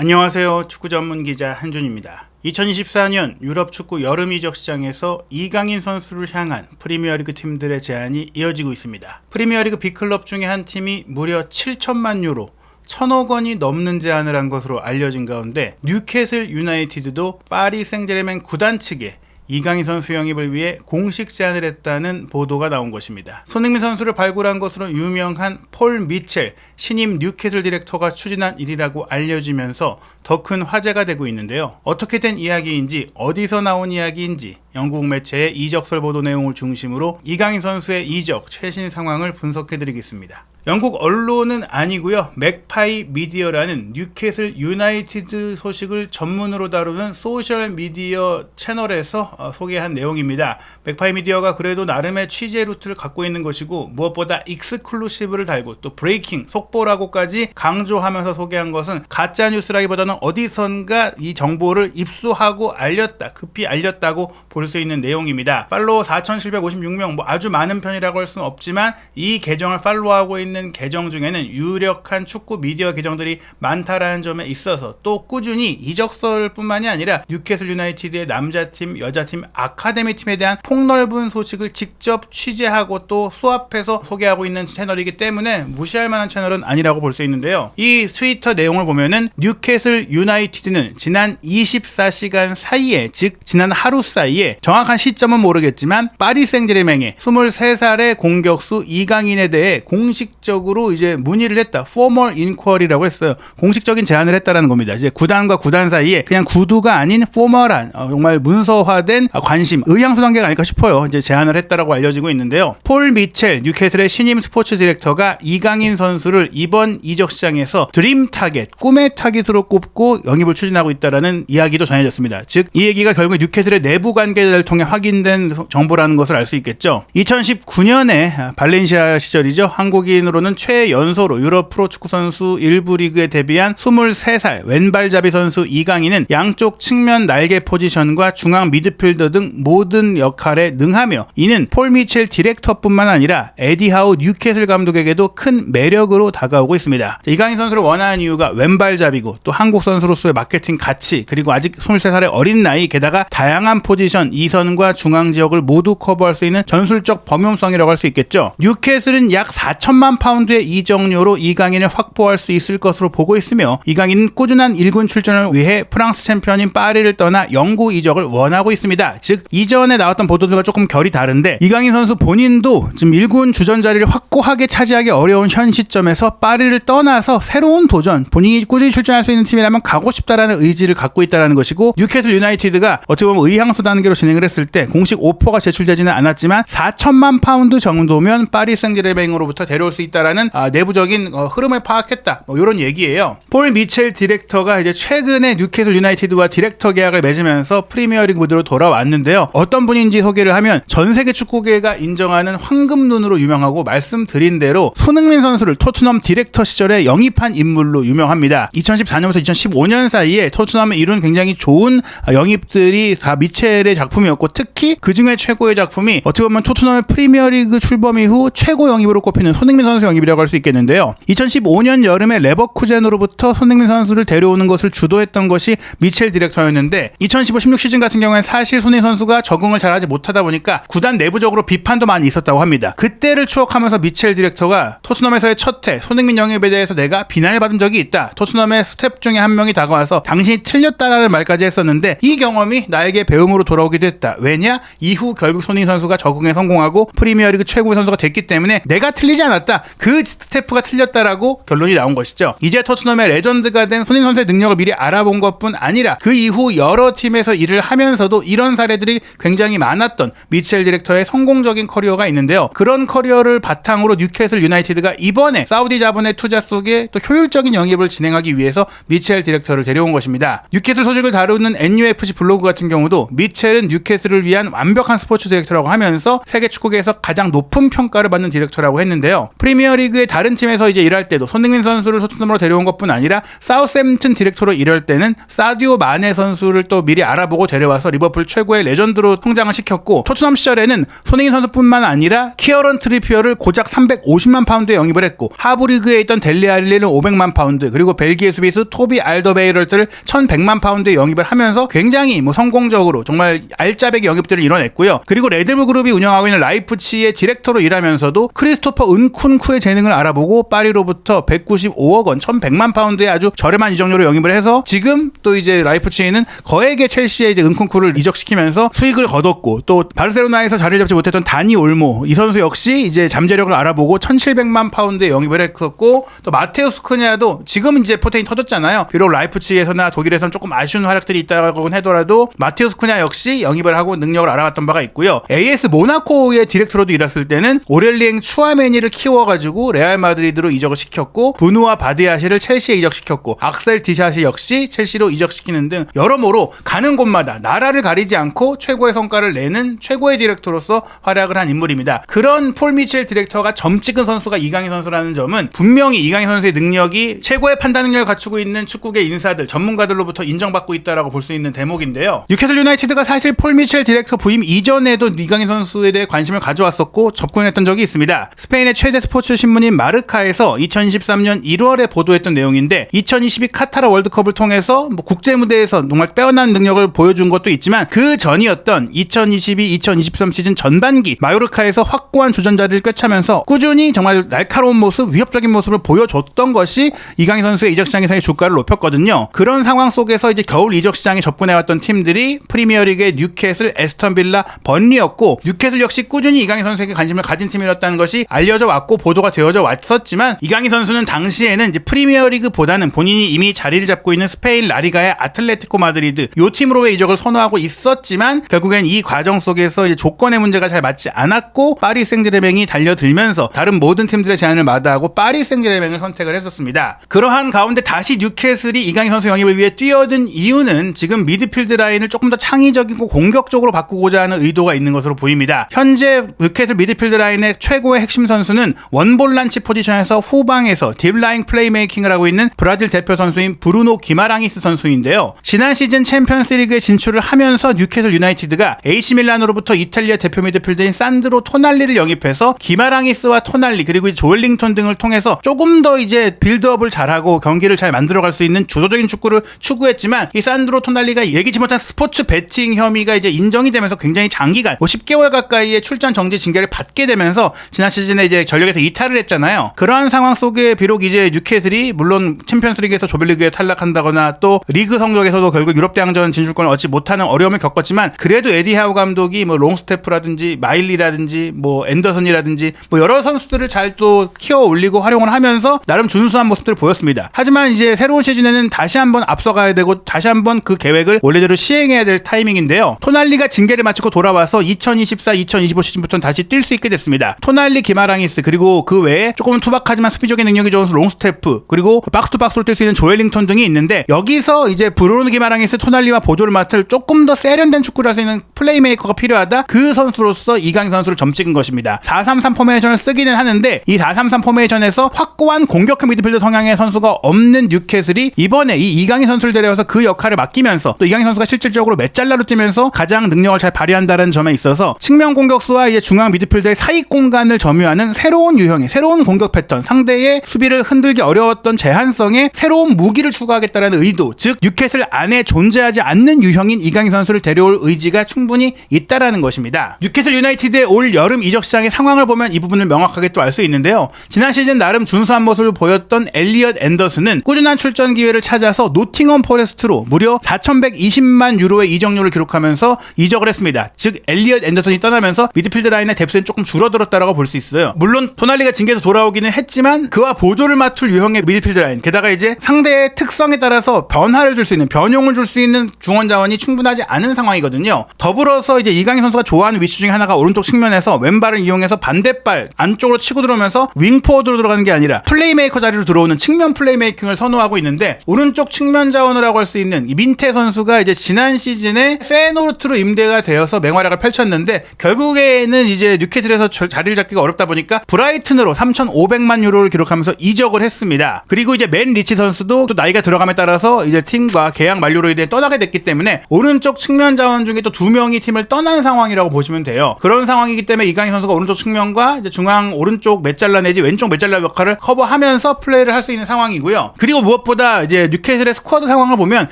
안녕하세요. 축구 전문 기자 한준입니다. 2024년 유럽 축구 여름 이적 시장에서 이강인 선수를 향한 프리미어리그 팀들의 제안이 이어지고 있습니다. 프리미어리그 B클럽 중에 한 팀이 무려 7천만 유로 1,000억 원이 넘는 제안을 한 것으로 알려진 가운데 뉴캐슬 유나이티드도 파리 생제르맹 구단 측에 이강인 선수 영입을 위해 공식 제안을 했다는 보도가 나온 것입니다. 손흥민 선수를 발굴한 것으로 유명한 폴 미첼 신임 뉴캐슬 디렉터가 추진한 일이라고 알려지면서 더 큰 화제가 되고 있는데요. 어떻게 된 이야기인지, 어디서 나온 이야기인지 영국 매체의 이적설 보도 내용을 중심으로 이강인 선수의 이적 최신 상황을 분석해드리겠습니다. 영국 언론은 아니고요. 맥파이 미디어라는 뉴캐슬 유나이티드 소식을 전문으로 다루는 소셜 미디어 채널에서 소개한 내용입니다. 맥파이 미디어가 그래도 나름의 취재 루트를 갖고 있는 것이고 무엇보다 익스클루시브를 달고 또 브레이킹, 속보라고까지 강조하면서 소개한 것은 가짜 뉴스라기보다는 어디선가 이 정보를 입수하고 알렸다, 급히 알렸다고 볼 수 있는 내용입니다. 팔로워 4,756명, 아주 많은 편이라고 할 수는 없지만 이 계정을 팔로우하고 있는 계정 중에는 유력한 축구 미디어 계정들이 많다라는 점에 있어서 또 꾸준히 이적설뿐만이 아니라 뉴캐슬 유나이티드의 남자팀, 여자팀, 아카데미 팀에 대한 폭넓은 소식을 직접 취재하고 또 수합해서 소개하고 있는 채널이기 때문에 무시할 만한 채널은 아니라고 볼 수 있는데요. 이 트위터 내용을 보면은 뉴캐슬 유나이티드는 지난 24시간 사이에, 즉 지난 하루 사이에 정확한 시점은 모르겠지만 파리 생제르맹의 23살의 공격수 이강인에 대해 공식적으로 이제 문의를 했다. formal inquiry라고 했어요. 공식적인 제안을 했다라는 겁니다. 이제 구단과 구단 사이에 그냥 구두가 아닌 포멀한 정말 문서화된 관심, 의향수 단계가 아닐까 싶어요. 이제 제안을 했다라고 알려지고 있는데요. 폴 미첼 뉴캐슬의 신임 스포츠 디렉터가 이강인 선수를 이번 이적 시장에서 드림 타겟, 꿈의 타깃으로 꼽고 영입을 추진하고 있다라는 이야기도 전해졌습니다. 즉 이 얘기가 결국 뉴캐슬의 내부 관계를 통해 확인된 정보라는 것을 알 수 있겠죠. 2019년에 발렌시아 시절이죠. 한국인으로는 최연소로 유럽 프로축구 선수 1부 리그에 데뷔한 23살 왼발잡이 선수 이강인은 양쪽 측면 날개 포지션과 중앙 미드필더 등 모든 역할에 능하며 이는 폴 미첼 디렉터뿐만 아니라 에디 하우 뉴캐슬 감독에게도 큰 매력으로 다가오고 있습니다. 이강인 선수를 원하는 이유가 왼발잡이고 또 한국 선수로서의 마케팅 가치, 그리고 아직 23살의 어린 나이, 게다가 다양한 포지션 2선과 중앙 지역을 모두 커버할 수 있는 전술적 범용성이라고 할 수 있겠죠. 뉴캐슬은 약 4천만 파운드의 이적료로 이강인을 확보할 수 있을 것으로 보고 있으며 이강인은 꾸준한 1군 출전을 위해 프랑스 챔피언인 파리를 떠나 영구 이적을 원하고 있습니다. 즉 이전에 나왔던 보도들과 조금 결이 다른데 이강인 선수 본인도 지금 1군 주전 자리를 확고하게 차지하기 어려운 현 시점에서 파리를 떠나서 새로운 도전, 본인이 꾸준히 출전할 수 있는 팀이라면 가고 싶다라는 의지를 갖고 있다는 것이고, 뉴캐슬 유나이티드가 어떻게 보면 의향수 단계로 진행을 했을 때 공식 오퍼가 제출되지는 않았지만 4천만 파운드 정도면 파리 생제르맹으로부터 데려올 수 있다라는 내부적인 흐름을 파악했다, 이런 얘기예요. 폴 미첼 디렉터가 이제 최근에 뉴캐슬 유나이티드와 디렉터 계약을 맺으면서 프리미어리그 무대로 돌아왔는데요. 어떤 분인지 소개를 하면 전 세계 축구계가 인정하는 황금 눈으로 유명하고, 말씀드린 대로 손흥민 선수를 토트넘 디렉터 시절에 영입한 인물로 유명합니다. 2014년부터 2015년 사이에 토트넘에 이룬 굉장히 좋은 영입들이 다 미첼의 작품이었고, 특히 그중에 최고의 작품이 어떻게 보면 토트넘의 프리미어리그 출범 이후 최고 영입으로 꼽히는 손흥민 선수 영입이라고 할 수 있겠는데요. 2015년 여름에 레버쿠젠으로부터 손흥민 선수를 데려오는 것을 주도했던 것이 미첼 디렉터였는데 2015-16 시즌 같은 경우에는 사실 손흥민 선수가 적응을 잘하지 못하다 보니까 구단 내부적으로 비판도 많이 있었다고 합니다. 그때를 추억하면서 미첼 디렉터가 토트넘에서의 첫 해 손흥민 영입에 대해서 내가 비난을 받은 적이 있다. 토트넘의 스텝 중에 한 명이 다가와서 당신이 틀렸다라는 말까지 했었는데 이 경험이 나에게 배움으로 돌아오기도 했다. 왜냐? 이후 결국 손흥민 선수가 적응에 성공하고 프리미어리그 최고의 선수가 됐기 때문에 내가 틀리지 않았다. 그 스태프가 틀렸다라고 결론이 나온 것이죠. 이제 토트넘의 레전드가 된 손흥민 선수의 능력을 미리 알아본 것뿐 아니라 그 이후 여러 팀에서 일을 하면서도 이런 사례들이 굉장히 많았던 미첼 디렉터의 성공적인 커리어가 있는데요. 그런 커리어를 바탕으로 뉴캐슬 유나이티드가 이번에 사우디 자본의 투자 속에 또 효율적인 영입을 진행하기 위해서 미첼 디렉터를 데려온 것입니다. 뉴캐슬 소식을 다루는 NUFC 블로그 같은 경우도 미첼은 뉴캐슬은 뉴캐슬을 위한 완벽한 스포츠 디렉터라고 하면서 세계 축구계에서 가장 높은 평가를 받는 디렉터라고 했는데요. 프리미어리그의 다른 팀에서 이제 일할 때도 손흥민 선수를 토트넘으로 데려온 것뿐 아니라 사우샘튼 디렉터로 일할 때는 사디오 마네 선수를 또 미리 알아보고 데려와서 리버풀 최고의 레전드로 성장을 시켰고, 토트넘 시절에는 손흥민 선수뿐만 아니라 키어런 트리피어를 고작 350만 파운드에 영입을 했고, 하부리그에 있던 델리 알리를 500만 파운드, 그리고 벨기에 수비수 토비 알더베이럴트를 1100만 파운드에 영입을 하면서 굉장히 성공적으로 정말 알짜배기 영입들을 이뤄냈고요. 그리고 레드불 그룹이 운영하고 있는 라이프치히의 디렉터로 일하면서도 크리스토퍼 은쿤쿠의 재능을 알아보고 파리로부터 195억 원 1100만 파운드의 아주 저렴한 이적료로 영입을 해서 지금 또 이제 라이프치히는 거액의 첼시에 이제 은쿤쿠를 이적시키면서 수익을 거뒀고, 또 바르셀로나에서 자리를 잡지 못했던 다니 올모 이 선수 역시 이제 잠재력을 알아보고 1700만 파운드에 영입을 했었고, 또 마테우스 쿠냐도 지금 이제 포텐이 터졌잖아요. 비록 라이프치히에서나 독일에서는 조금 아쉬운 활약들이 있다고 하더라도 마테우스 쿠냐 역시 영입을 하고 능력을 알아봤던 바가 있고요. AS 모나코의 디렉터로도 일했을 때는 오렐리엥 추아메니를 키워가지고 레알 마드리드로 이적을 시켰고, 브누아 바디아시를 첼시에 이적시켰고, 악셀 디샤시 역시 첼시로 이적시키는 등 여러모로 가는 곳마다 나라를 가리지 않고 최고의 성과를 내는 최고의 디렉터로서 활약을 한 인물입니다. 그런 폴 미첼 디렉터가 점 찍은 선수가 이강인 선수라는 점은 분명히 이강인 선수의 능력이 최고의 판단 능력을 갖추고 있는 축구계 인사들, 전문가들로부터 인정받고 있다라고 볼 수 있는 대목인데요. 뉴캐슬 유나이티드가 사실 폴 미첼 디렉터 부임 이전에도 이강인 선수에 대해 관심을 가져왔었고 접근했던 적이 있습니다. 스페인의 최대 스포츠 신문인 마르카에서 2023년 1월에 보도했던 내용인데, 2022 카타르 월드컵을 통해서 국제 무대에서 정말 빼어난 능력을 보여준 것도 있지만, 그 전이었던 2022-2023 시즌 전반기 마요르카에서 확고한 주전자를 꿰차면서 꾸준히 정말 날카로운 모습, 위협적인 모습을 보여줬던 것이 이강인 선수의 이적 시장에서의 주가를 높였거든요. 그런 상황 속에서 이제 겨울 이적 시장에 접근해왔던 팀들이 프리미어리그의 뉴캐슬, 에스턴 빌라, 번리였고, 뉴캐슬 역시 꾸준히 이강인 선수에게 관심을 가진 팀이었다는 것이 알려져 왔고 보도가 되어져 왔었지만, 이강인 선수는 당시에는 이제 프리미어리그보다는 본인이 이미 자리를 잡고 있는 스페인 라리가의 아틀레티코 마드리드 요 팀으로의 이적을 선호하고 있었지만, 결국엔 이 과정 속에서 이제 조건의 문제가 잘 맞지 않았고 파리 생제르맹이 달려들면서 다른 모든 팀들의 제안을 마다하고 파리 생제르맹을 선택을 했었습니다. 그러한 가운데 다시 뉴캐슬이 이강인 선수 영입을 위해 뛰어든 이유는 지금 미드필드 라인을 조금 더 창의적이고 공격적으로 바꾸고자 하는 의도가 있는 것으로 보입니다. 현재 뉴캐슬 미드필드 라인의 최고의 핵심 선수는 원볼란치 포지션에서 후방에서 딥라인 플레이메이킹을 하고 있는 브라질 대표 선수인 브루노 기마랑이스 선수인데요. 지난 시즌 챔피언스 리그에 진출을 하면서 뉴캐슬 유나이티드가 AC 밀란으로부터 이탈리아 대표 미드필더인 산드로 토날리를 영입해서 기마랑이스와 토날리 그리고 조엘링턴 등을 통해서 조금 더 이제 빌드업을 잘하고 경기를 잘 만들어갈 수 있는 주도적인 축구를 추구했지만, 이 산드로 토날리가 예기치 못한 스포츠 베팅 혐의가 이제 인정이 되면서 굉장히 장기간 10개월 가까이의 출전 정지 징계를 받게 되면서 지난 시즌에 이제 전력에서 이탈을 했잖아요. 그러한 상황 속에 비록 이제 뉴캐슬이 물론 챔피언스리그에서 조별리그에 탈락한다거나 또 리그 성적에서도 결국 유럽 대항전 진출권을 얻지 못하는 어려움을 겪었지만, 그래도 에디 하우 감독이 뭐 롱스테프라든지 마일리라든지 뭐 앤더슨이라든지 뭐 여러 선수들을 잘 또 키워 올리고 활용을 하면서 나름 준수한 모습들을 보였습니다. 하지만 이제 새로운 시즌에는 다시 한번 앞서가야 되고 다시 한번 그 계획을 원래대로 시행해야 될 타이밍인데요. 토날리가 징계를 마치고 돌아와서 2024-2025 시즌부터는 다시 뛸 수 있게 됐습니다. 토날리, 기마랑이스, 그리고 그 외에 조금은 투박하지만 수비적인 능력이 좋은 롱스테프, 그리고 박스투박스로 뛸 수 있는 조엘링턴 등이 있는데, 여기서 이제 브루노 기마랑이스, 토날리와 보조를 맡을 조금 더 세련된 축구를 할 수 있는 플레이메이커가 필요하다. 그 선수로서 이강인 선수를 점찍은 것입니다. 4-3-3 포메이션을 쓰기는 하는데, 이 4-3-3 포메이션에서 확고한 공격형 미드필더 성향의 선수가 없는 뉴캐슬이 이번에 이 이강인 선수를 데려와서 그 역할을 맡기면서, 또 이강인 선수가 실질적으로 메잘라로 뛰면서 가장 능력을 잘 발휘한다는 점에 있어서 측면 공격수와 이제 중앙 미드필더의 사이 공간을 점유하는 새로운 유형의 새로운 공격 패턴, 상대의 수비를 흔들기 어려웠던 제한성에 새로운 무기를 추가하겠다는 의도, 즉 뉴캐슬 안에 존재하지 않는 유형인 이강인 선수를 데려올 의지가 충분히 있다라는 것입니다. 뉴캐슬 유나이티드의 올 여름 이적 시장의 상황을 보면 이 부분을 명확하게 또 알 수 있는데요. 지난 시즌 나름 준수한 모습을 보였던 엘리엇 앤더슨은 꾸준한 출전 기회를 찾아서 노팅엄 포레스트로 무려 4,120만 유로의 이적료를 기록하면서 이적을 했습니다. 즉 엘리엇 앤더슨이 떠나면서 미드필드 라인의 뎁스는 조금 줄어들었다라고 볼 수 있어요. 물론 토날리가 징계에서 돌아오기는 했지만 그와 보조를 맡을 유형의 미드필드 라인, 게다가 이제 상대의 특성에 따라서 변화를 줄 수 있는, 변용을 줄 수 있는 중원 자원이 충분하지 않은 상황이거든요. 더불어서 이제 이강인 선수가 좋아하는 위치 중에 하나가 오른쪽 측면에서 왼발을 이용해서 반대발 안쪽으로 치고 들어오면서 윙포워드로 들어가는 게 아니라 플레이메이커 자리로 들어오는 측면 플레이메이킹을 선호하고 있는데, 오른쪽 측면 자원을 하고 할 수 있는 이 민테 선수가 이제 지난 시즌에 페노르트로 임대가 되어서 맹활약을 펼쳤는데 결국에는 이제 뉴캐슬에서 자리를 잡기가 어렵다 보니까 브라이튼으로 3,500만 유로를 기록하면서 이적을 했습니다. 그리고 이제 맨 리치 선수도 또 나이가 들어감에 따라서 이제 팀과 계약 만료로 인해 떠나게 됐기 때문에 오른쪽 측면 자원 중에 또 2명이 팀을 떠난 상황이라고 보시면 돼요. 그런 상황이기 때문에 이강인 선수가 오른쪽 측면과 이제 중앙 오른쪽 메잘라 내지 왼쪽 메잘라 역할을 커버하면서 플레이를 할 수 있는 상황이고요. 그리고 무엇보다 이제 뉴캐슬의 스쿼드 상황을 보면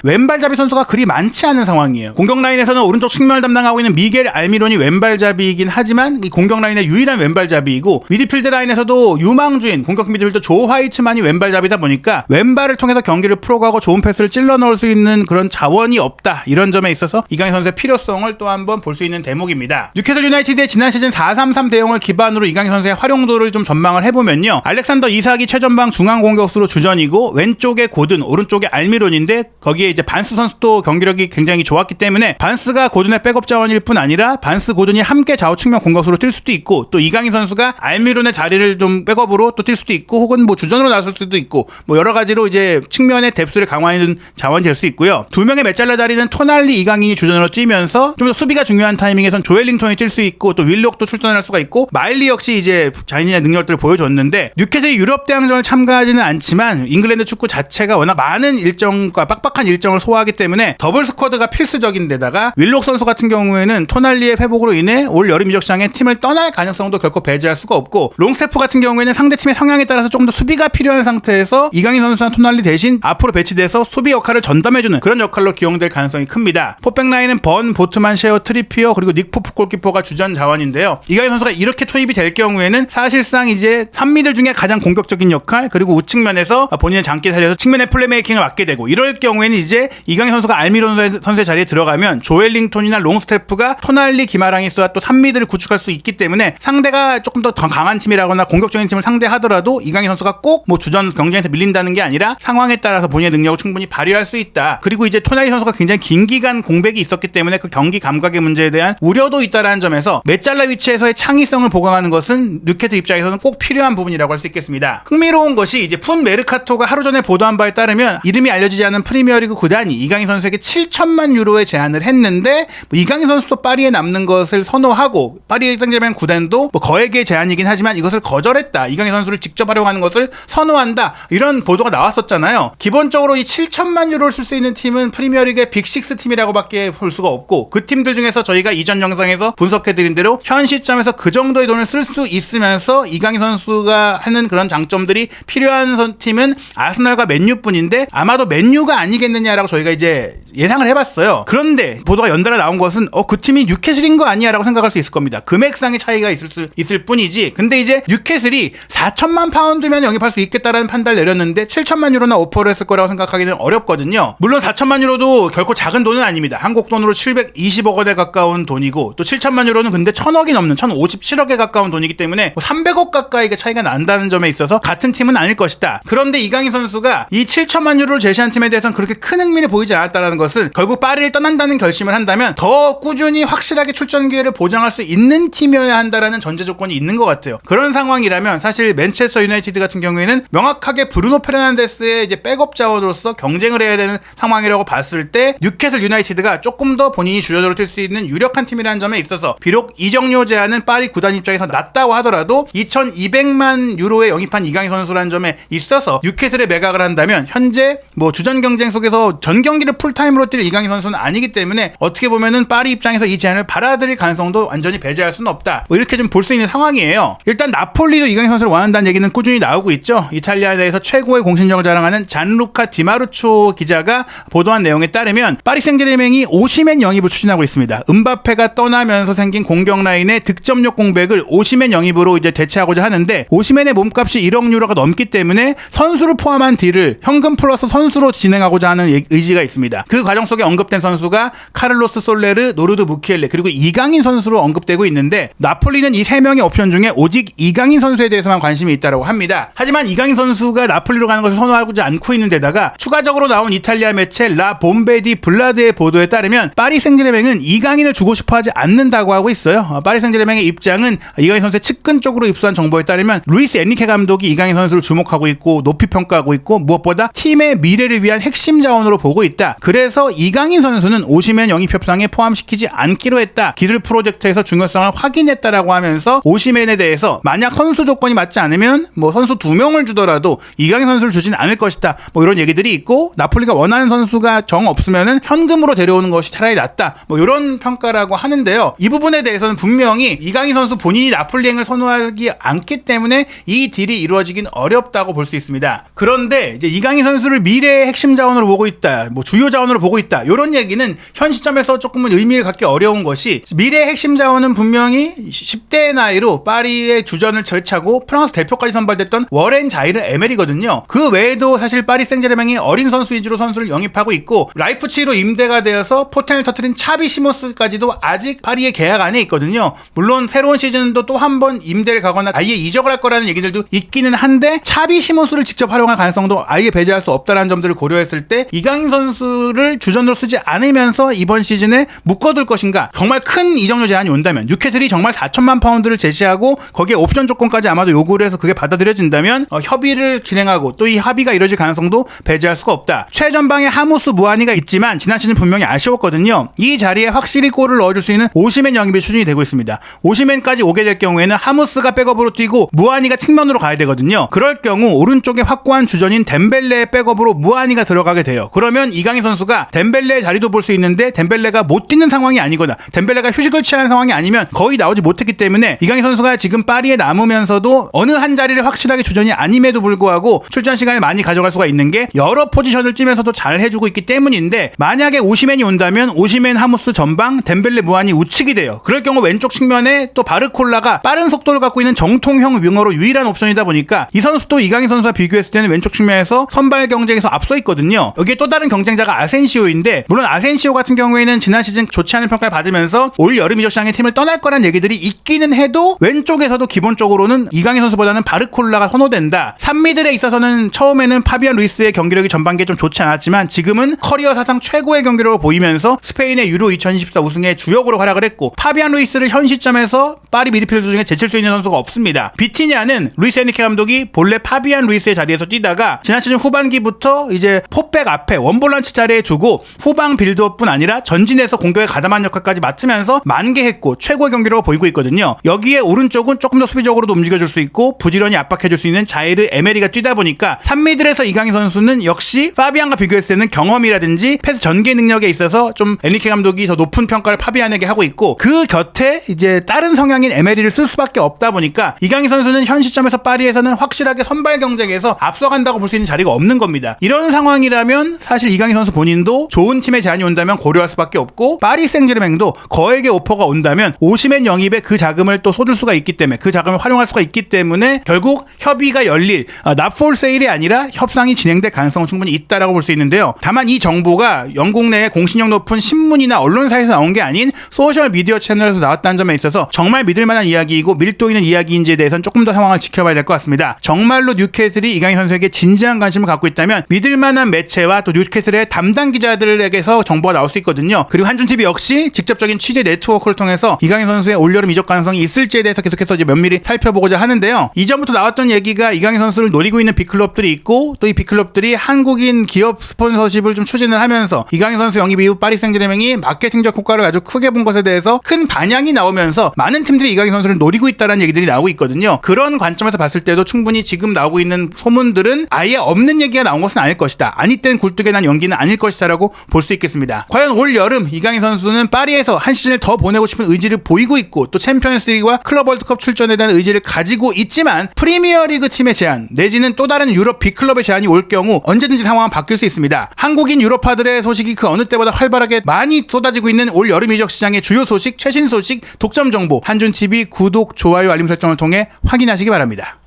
왼발잡이 선수가 그리 많지 않은 상황이에요. 공격 라인에서는 오른쪽 측면을 담당하고 있는 미겔 알미론이 왼발잡이이긴 하지만 이 공격 라인의 유일한 왼발잡이이고 미드필드 라인에서도 유망주인 공격 미드필더 조 화이트만이 왼발잡이다 보니까 왼발을 통해서 경기를 풀어가고 좋은 패스를 찔러 넣을 수 있는 그런 자원이 없다. 이런 점에 있어서 이강인 선수의 필요성을 또 한번 볼 수 있는 대목입니다. 뉴캐슬 유나이티드의 지난 시즌 4-3-3 대용을 기반으로 이강인 선수의 활용도를 좀 전망을 해보면요. 알렉산더 이삭이 최전방 중앙 공격수로 주전이고 왼쪽에 고든, 오른쪽에 알미론인데 거기에 이제 반스 선수도 경기력이 굉장히 좋았기 때문에 반스가 고든의 백업 자원일 뿐 아니라 반스, 고든이 함께 좌우 측면 공격수로 뛸 수도 있고 또 이강인 선수가 알미론의 자리를 좀 백업으로 또 뛸 수도 있고 혹은 뭐 주전으로 나설 수도 있고 뭐 여러 가지로 이제 측면의 뎁스를 강화하는 자원이 될 수 있고요. 두 명의 메잘라 자리는 토날리, 이강인이 주전으로 뛰면서 좀 더 수비가 중요한 타이밍에선 조엘링턴이 뛸 수 있고 또 윌록도 출전할 수가 있고 마일리 역시 이제 자신의 능력들을 보여줬는데 뉴캐슬이 유럽 대항전을 참가하지는 않지만 잉글랜드 축구 자체가 워낙 많은 일정과 빡빡한 일정을 소화하기 때문에 더블 스쿼드가 필수적인데다가 윌록 선수 같은 경우에는 토날리의 회복으로 인해 올 여름 이적 시장에 팀을 떠날 가능성도 결코 배제할 수가 없고 롱스테프 같은 경우에는 상대팀의 성향에 따라서 조금 더 수비가 필요한 상태에서 이강인 선수와 토날리 대신 앞으로 배치돼서 수비 역할을 전담해주는 그런 역할로 기용될 가능성이 큽니다. 포백 라인은 번, 보트만, 셰어, 트리피어 그리고 닉 포프 골키퍼가 주전 자원인데요. 이강인 선수가 이렇게 투입이 될 경우에는 사실상 이제 3미들 중에 가장 공격적인 역할 그리고 우측면에서 본인의 장기 살려서 측면의 플레이메이킹을 맡게 되고 이럴 경우에는 이제 이강인 선수가 알미론 선수의 자리에 들어가면 조엘링턴이나 롱스테프가 토날리, 기마랑이스와 또 3미들을 구축할 수 있기 때문에 상대가 조금 더 강한 팀이라거나 공격적인 팀을 상대하더라도 이강인 선수가 꼭 뭐 주전 경쟁에서 밀린다는 게 아니라 상황에 따라서 본인의 능력을 충분히 발휘할 수 있다. 그리고 이제 토날리 선수가 굉장히 긴 기간 공백이 있었기 때문에 그 경기 감각의 문제에 대한 우려도 있다라는 점에서 메잘라 위치에서의 창의성을 보강하는 것은 뉴캐슬 입장에서는 꼭 필요한 부분이라고 할 수 있겠습니다. 흥미로운 것이 이제 푼 메르카토가 하루 전에 보도한 바에 따르면 이름이 알려지지 않은 프리미어리그 구단이 이강인 선수에게 7천만 유로의 제안을 했는데 뭐 이강인 선수도 파리에 남는 것을 선호하고 파리 생제르맹 구단도 뭐 거액의 제안이긴 하지만 이것을 거절했다. 이강인 선수를 직접 활용하는 것을 선호한다. 이런 보도가 나왔었잖아요. 기본적으로 이 7천만 유로를 쓸 수 있는 팀은 프리미어리그의 빅6 팀이라고밖에 볼 수가 없고 그 팀들 중에서 저희가 이전 영상에서 분석해드린 대로 현 시점에서 그 정도의 돈을 쓸 수 있으면서 이강인 선수가 하는 그런 장점들이 필요한 팀은 아스널과 맨유뿐인데 아마도 맨유가 아니겠느냐라고 저희가 이제 예상을 해봤어요. 그런데 보도가 연달아 나온 것은 그 팀이 뉴캐슬인 거 아니야라고 생각할 수 있을 겁니다. 금액상의 차이가 있을 뿐이지. 근데 이제 뉴캐슬이 4천만 파운드면 영입할 수 있겠다라는 판단을 내렸는데 7천만 유로나 오퍼를 했을 거라고 생각하기는 어렵거든요. 물론 4천만 유로도 결코 작은 돈은 아닙니다. 한국 돈으로 720억 원에 가까운 돈이고 또 7천만 유로는 근데 1,000억이 넘는 1,057억에 가까운 돈이기 때문에 300억 가까이가 차이가 난다는 점에 있어서 같은 팀은 아닐 것이다. 그런데 이강인 선수가 이 7천만 유로를 제시한 팀에 대해서는 그렇게 큰 흥미를 보이지 않았다는 것은 결국 파리를 떠난다는 결심을 한다면 더 꾸준히 확실하게 출전 기회를 보장할 수 있는 팀이어야 한다라는 전제 조건이 있는 것 같아요. 그런 상황이라면 사실 맨체스터 유나이티드 같은 경우에는 명확하게 브루노 페르난데스의 이제 백업 자원으로서 경쟁을 해야 되는 상황이라고 봤을 때 뉴캐슬 유나이티드가 조금 더 본인이 주전으로 뛸 수 있는 유력한 팀이라는 점에 있어서 비록 이적료 제한은 파리 구단 입장에서 낮다고 하더라도 2,200만 유로에 영입한 이강인 선수라는 점에 있어서 뉴캐슬에 매각을 한다면 현재 뭐 주전 경쟁 속에서 전 경기를 풀타임으로 뛸 이강인 선수는 아니기 때문에 어떻게 보면은 파리 입장에서 이 제안을 받아들일 가능성도 완전히 배제할 수는 없다. 뭐 이렇게 좀 볼 수 있는 상황이에요. 일단 나폴리도 이강인 선수를 원한다는 얘기는 꾸준히 나오고 있죠. 이탈리아 내에서 최고의 공신력을 자랑하는 잔루카 디마루초 기자가 보도한 내용에 따르면 파리 생제르맹이 오시멘 영입을 추진하고 있습니다. 음바페가 떠나면서 생긴 공격 라인의 득점력 공백을 오시멘 영입으로 이제 대체하고자 하는데 오시멘의 몸값이 1억 유로가 넘기 때문에 선수를 포함한 딜을 현금 플러스 선수로 진행하고자 하는 의지가 있습니다. 그 과정 속에 언급된 선수가 카를로스 솔레르, 노르드 무키엘레 그리고 이강인 선수로 언급되고 있는데 나폴리는 이 3명의 옵션 중에 오직 이강인 선수에 대해서만 관심이 있다고 합니다. 하지만 이강인 선수가 나폴리로 가는 것을 선호하지 않고 있는 데다가 추가적으로 나온 이탈리아 매체 라 봄베디 블라드의 보도에 따르면 파리 생제르맹은 이강인을 주고 싶어하지 않는다고 하고 있어요. 파리 생제르맹의 입장은 이강인 선수의 측근 쪽으로 입수한 정보에 따르면 루이스 엔리케 감독이 이강인 선수를 주목하고 있고 높이 평가하고 있고 무엇보다 팀의 미래를 위한 핵심 자원으로 보고 있다. 그래서 이강인 선수는 오시멘 오시멘 영입 협상에 포함시키지 않기로 했다. 기술 프로젝트에서 중요성을 확인했다라고 하면서 오시멘에 대해서 만약 선수 조건이 맞지 않으면 뭐 선수 2명을 주더라도 이강인 선수를 주진 않을 것이다. 뭐 이런 얘기들이 있고 나폴리가 원하는 선수가 정 없으면은 현금으로 데려오는 것이 차라리 낫다. 뭐 이런 평가라고 하는데요. 이 부분에 대해서는 분명히 이강인 선수 본인이 나폴리행을 선호하기 않기 때문에 이 딜이 이루어지긴 어렵다고 볼 수 있습니다. 그런데 이제 이강인 선수를 미래의 핵심 자원으로 보고 있다. 뭐 주요 자원으로 보고 있다. 이런 얘기는 현 시점에서 조금은 의미를 갖기 어려운 것이 미래의 핵심 자원은 분명히 10대의 나이로 파리의 주전을 절차고 프랑스 대표까지 선발됐던 워렌 자이르 에메리거든요. 그 외에도 사실 파리 생제르맹이 어린 선수 위주로 선수를 영입하고 있고 라이프치히로 임대가 되어서 포텐을 터뜨린 차비 시모스까지도 아직 파리의 계약 안에 있거든요. 물론 새로운 시즌도 또 한 번 임대를 가거나 아예 이적을 할 거라는 얘기들도 있기는 한데 차비 시모스를 직접 활용할 가능성도 아예 배제할 수 없다는 점들을 고려했을 때 이강인 선수를 주전으로 쓰지 않으면서 이번 시즌에 묶어둘 것인가. 정말 큰 이적료 제한이 온다면 뉴캐슬이 정말 4천만 파운드를 제시하고 거기에 옵션 조건까지 아마도 요구를 해서 그게 받아들여진다면 협의를 진행하고 또 이 합의가 이루어질 가능성도 배제할 수가 없다. 최전방에 하무스 무하니가 있지만 지난 시즌 분명히 아쉬웠거든요. 이 자리에 확실히 골을 넣어줄 수 있는 오시멘 영입이 추진이 되고 있습니다. 오시멘까지 오게 될 경우에는 하무스가 백업으로 뛰고 무하니가 측면으로 가야 되거든요. 그럴 경우 오른쪽에 확고한 주전인 덴벨레의 백업으로 무하니가 들어가게 돼요. 그러면 이강인 선수가 덴벨레의 자리도 볼 수 있는데 덴벨레가 못 뛰는 상황이 아니거나 덴벨레가 휴식을 취하는 상황이 아니면 거의 나오지 못했기 때문에 이강인 선수가 지금 파리에 남으면서도 어느 한 자리를 확실하게 주전이 아님에도 불구하고 출전 시간을 많이 가져갈 수가 있는 게 여러 포지션을 뛰면서도 잘 해주고 있기 때문인데 만약에 오시멘이 온다면 오시멘 하무스 전방 덴벨레 무하니 우측이 돼요. 그럴 경우 왼쪽 측면에 또 바르콜라가 빠른 속도를 갖고 있는 정통형 윙어로 유일한 옵션이다 보니까 이 선수도 이강인 선수와 비교했을 때는 왼쪽 측면에서 선발 경쟁에서 앞서 있거든요. 여기에 또 다른 경쟁자가 아센시오인데 물론 아센시오 같은 경우에는 지난 시즌 좋지 않은 평가를 받으면서 올 여름 이적 시장에 팀을 떠날 거란 얘기들이 있기는 해도 왼쪽에서도 기본적으로는 이강인 선수보다는 바르콜라가 선호된다. 3미들에 있어서는 처음에는 파비안 루이스의 경기력이 전반기에 좀 좋지 않았지만 지금은 커리어 사상 최고의 경기력을 보이면서 스페인의 유로 2024 우승의 주역으로 활약을 했고 파비안 루이스를 현 시점에서 파리 미드필더 중에 제칠 수 있는 선수가 없습니다. 비티냐는 루이스 에니케 감독이 본래 파비안 루이스의 자리에서 뛰다가 지난 시즌 후반기부터 이제 포백 앞에 원볼란치 자리에 두고 후방 빌드업뿐 아니라 전진해서 공격에 가담한 역할까지 맡으면서 만개했고 최고의 경기력을 보이고 있거든요. 여기에 오른쪽은 조금 더 수비적으로도 움직여줄 수 있고 부지런히 압박해줄 수 있는 자이르 에메리가 뛰다 보니까 3미들에서 이강인 선수는 역시 파비안과 비교했을 때는 경험이라든지 패스 전개 능력에 있어서 좀 에니케 감독이 더 높은 평가를 파비안에게 하고 있고 그 곁에 이제 다른 성향인 에메리를 쓸 수밖에 없다 보니까 이강인 선수는 현 시점에서 파리에서는 확실하게 선발 경쟁에서 앞서간다고 볼 수 있는 자리가 없는 겁니다. 이런 상황이라면 사실 이강인 선수 본인도 좋은 팀의 제안이 온다면 고려할 수밖에 없고 파리 생제르맹도 거액의 오퍼가 온다면 오시멘 영입에 그 자금을 또 쏟을 수가 있기 때문에 그 자금을 활용할 수가 있기 때문에 결국 협의가 열릴 납폴 세일이 아니라 협상이 진행될 가능성은 충분히 있다라고 볼 수 있는데요. 다만 이 정보가 영국 내에 공신력 높은 신문이나 언론사에서 나온 게 아닌 소셜 미디어 채널에서 나왔다는 점에 있어서 정말 믿을 만한 이야기이고 밀도 있는 이야기인지에 대해서는 조금 더 상황을 지켜봐야 될 것 같습니다. 정말로 뉴캐슬이 이강인 선수에게 진지한 관심을 갖고 있다면 믿을 만한 매체와 또 뉴캐슬의 담당 기자들에게서 정보가 나올 수 있거든요. 그리고 한준TV 역시 직접적인 취재 네트워크를 통해서 이강인 선수의 올여름 이적 가능성이 있을지에 대해서 계속해서 이제 면밀히 살펴보고자 하는데요. 이전부터 나왔던 얘기가 이강인 선수를 노리고 있는 빅클럽들이 있고 또 이 빅클럽들이 한국인 기업 스폰서십을 좀 추진을 하면서 이강인 선수 영입 이후 파리 생제르맹이 마케팅적 효과를 아주 크게 본 것에 대해서 큰 반향이 나오면서 많은 팀들이 이강인 선수를 노리고 있다는 얘기들이 나오고 있거든요. 그런 관점에서 봤을 때도 충분히 지금 나오고 있는 소문들은 아예 없는 얘기가 나온 것은 아닐 것이다. 아니 땐 굴뚝에 난 연기는 아닐 것이다라고 볼 수 있겠습니다. 과연 올 여름 이강인 선수는 파리에서 한 시즌을 더 보내고 싶은 의지를 보이고 있고 또 챔피언스리그와 클럽 월드컵 출전에 대한 의지를 가지고 있지만 프리미어리그 팀의 제안 내지는 또 다른 유럽 빅클럽의 제안이 올 경우 언제든지 상황은 바뀔 수 있습니다. 한국인 유럽파들의 소식이 그 어느 때보다 활발하게 많이 쏟아지고 있는 올 여름 이적 시장의 주요 소식, 최신 소식, 독점 정보 한준TV 구독, 좋아요, 알림 설정을 통해 확인하시기 바랍니다.